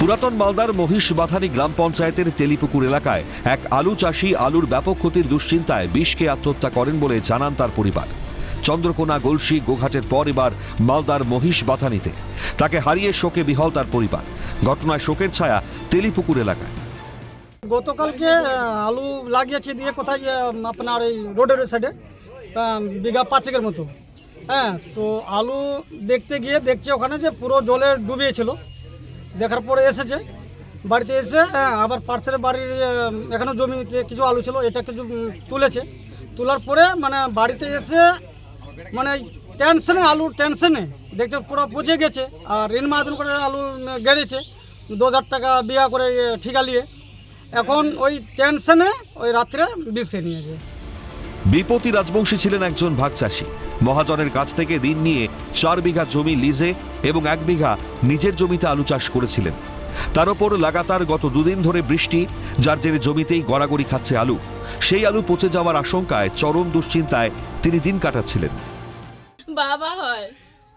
পুরাতন মালদার মহিষবাথানি গ্রাম পঞ্চায়েতের তেলিপুকুর এলাকায় এক আলু চাষি আলুর ব্যাপক ক্ষতির দুশ্চিন্তায় বিষ খেয়ে আত্মহত্যা করেন বলে জানান তার পরিবার। চন্দ্রকোনা, গলসি, গোঘাটের পর এবার মালদার মহিষবাথানিতে তাকে হারিয়ে শোকে বিহল তার পরিবার। ঘটনায় শোকের ছায়া তেলিপুকুর এলাকায়। গতকালকে আলু লাগিয়েছে দিয়ে কোথায় আপনার এই রোডের সাইডে বিঘা 5 মতো। হ্যাঁ, তো আলু দেখতে গিয়ে দেখছে ওখানে যে পুরো জলে ডুবিয়েছিল। দেখার পরে এসেছে বাড়িতে, এসে আবার পার্সের বাড়ির এখানেও জমিতে কিছু আলু ছিল, এটা কিছু তুলেছে। তোলার পরে মানে বাড়িতে এসে মানে টেনশনে, আলুর টেনশনে দেখছে পুরো পচে গেছে। আর ঋণ মাহাজন করে আলু গেড়েছে 2000 টাকা বিয়া করে ঠিকা নিয়ে। এখন ওই টেনশনে ওই রাত্রে বিষ খেয়ে নিয়েছে। বিপতি রাজবংশী ছিলেন একজন ভাগ চাষি। মহাজনের কাছ থেকে ঋণ নিয়ে 4 বিঘা জমি লিজে এবং 1 বিঘা নিজের জমিতে আলু চাষ করেছিলেন। তার উপর লাগাতার গত 2 দিন ধরে বৃষ্টি, যার জেরে জমিতেই গড়াগড়ি খাচ্ছে আলু। সেই আলু পচে যাওয়ার আশঙ্কায় চরম দুশ্চিন্তায় তিনি দিন কাটাচ্ছিলেন। বাবা হয়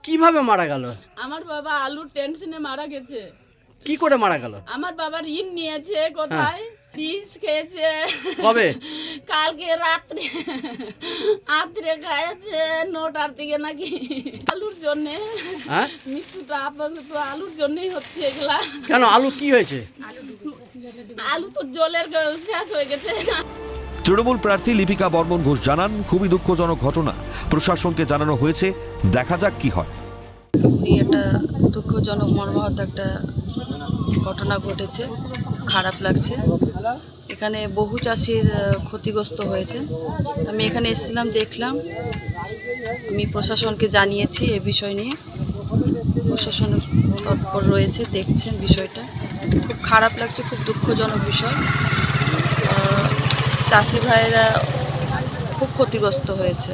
কিভাবে মারা গেল? আমার বাবা আলুর টেনশনে মারা গেছে। কি করে মারা গেল? আমার বাবা ঋণ নিয়েছে কোথায়, বিষ খেয়েছে। কবে? কালকে রাত্রে খাইছে 9টার দিকে নাকি। আলুর জন্যে মৃত্যুটা আপাতত আলুর জন্যই হচ্ছে এগুলা। কেন, আলু কি হয়েছে? আলু তো জলের শেষ হয়ে গেছে। তৃণমূল প্রার্থী লিপিকা বর্মন ঘোষ জানান, খুবই দুঃখজনক ঘটনা। প্রশাসনকে জানানো হয়েছে, দেখা যাক কি হয়। এটা দুঃখজনক মর্মাহত একটা ঘটনা ঘটেছে, খুব খারাপ লাগছে। এখানে বহু চাষির ক্ষতিগ্রস্ত হয়েছে। আমি এখানে এসেছিলাম, দেখলাম, আমি প্রশাসনকে জানিয়েছি এ বিষয় নিয়ে। প্রশাসন তৎপর রয়েছে, দেখছেন বিষয়টা। খুব খারাপ লাগছে, খুব দুঃখজনক বিষয়। চাষি ভাইয়েরা খুব ক্ষতিগ্রস্ত হয়েছে।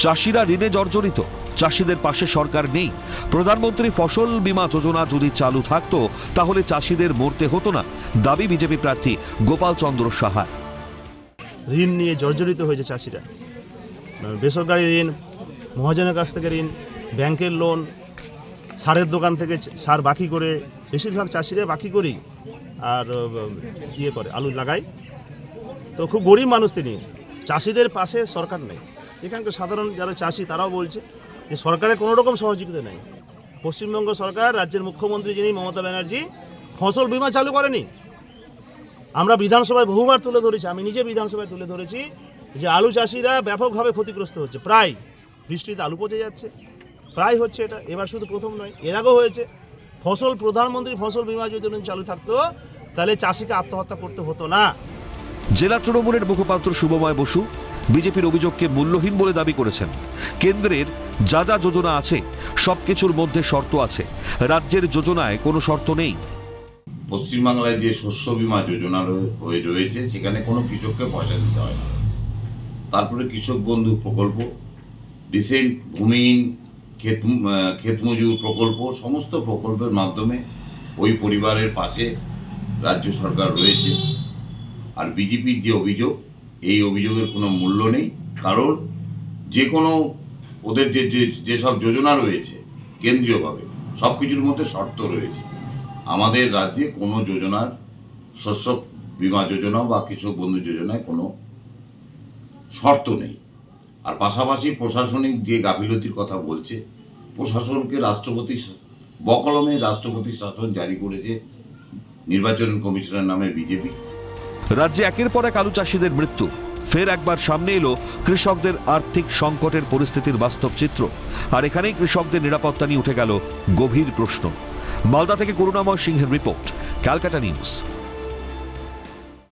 চাষিরা ঋণে জর্জরিত, চাষিদের পাশে সরকার নেই। প্রধানমন্ত্রী ফসল বীমা যোজনা যদি চালু থাকতো তাহলে চাষিদের মরতে হতো না, দাবি বিজেপি প্রার্থী গোপাল চন্দ্র সাহার। ঋণ নিয়ে জর্জরিত হয়েছে চাষিরা। বেসরকারি ঋণ, মহাজনের কাছ থেকে ঋণ, ব্যাংকের লোন, সারের দোকান থেকে সার বাকি করে, বেশিরভাগ চাষিরা বাকি করেই আর করে আলু লাগায়। তো খুব গরিব মানুষ তিনি। চাষিদের পাশে সরকার নেই। এখানকার সাধারণ যারা চাষি তারাও বলছে যে সরকারের কোনো রকম সহযোগিতা নেই। পশ্চিমবঙ্গ সরকার, রাজ্যের মুখ্যমন্ত্রী যিনি মমতা ব্যানার্জি, ফসল বীমা চালু করেনি। আমরা বিধানসভায় বহুবার তুলে ধরেছি, আমি নিজে বিধানসভায় তুলে ধরেছি যে আলু চাষিরা ব্যাপকভাবে ক্ষতিগ্রস্ত হচ্ছে। প্রায় বৃষ্টিতে আলু পচে যাচ্ছে, প্রায় হচ্ছে এটা। এবার শুধু প্রথম নয়, এর আগেও হয়েছে। প্রধানমন্ত্রী ফসল বীমা যোজনা চালু থাকতো তাহলে চাষিকে আত্মহত্যা করতে হতো না। জেলা তৃণমূলের মুখপাত্র শুভময় বসু বিজেপির অভিযোগকে মূল্যহীন বলে দাবি করেছেন। কেন্দ্রের যা যা যোজনা আছে সবকিছুর মধ্যে শর্ত আছে, রাজ্যের যোজনায় কোনো শর্ত নেই। পশ্চিমবাংলায় যে শস্য বীমা যোজনা হয়ে রয়েছে সেখানে কোনো কৃষককে পয়সা দিতে হয় না। তারপরে কৃষক বন্ধু প্রকল্প, রিসেন্ট ভূমিহীন ক্ষেতমজুর প্রকল্প, সমস্ত প্রকল্পের মাধ্যমে ওই পরিবারের পাশে রাজ্য সরকার রয়েছে। আর বিজেপির যে অভিযোগ, এই অভিযোগের কোনো মূল্য নেই। কারণ যে কোনো ওদের যেসব যোজনা রয়েছে কেন্দ্রীয়ভাবে, সব কিছুর মধ্যে শর্ত রয়েছে। আমাদের রাজ্যে কোনো যোজনার, শস্য বীমা যোজনা বা কৃষক বন্ধু যোজনায় কোনো শর্ত নেই। আর পাশাপাশি প্রশাসনিক যে গাফিলতির কথা বলছে, প্রশাসনকে রাষ্ট্রপতি বকলমে রাষ্ট্রপতি শাসন জারি করেছে নির্বাচন কমিশনের নামে বিজেপি। রাজ্যে একের পর এক আলু চাষিদের মৃত্যু। ফের একবার সামনে এলো কৃষকদের আর্থিক সংকটের পরিস্থিতির বাস্তব চিত্র। আর এখানেই কৃষকদের নিরাপত্তা নিয়ে উঠে গেল গভীর প্রশ্ন। মালদা থেকে করুণাময় সিংহের রিপোর্ট, ক্যালকাটা নিউজ।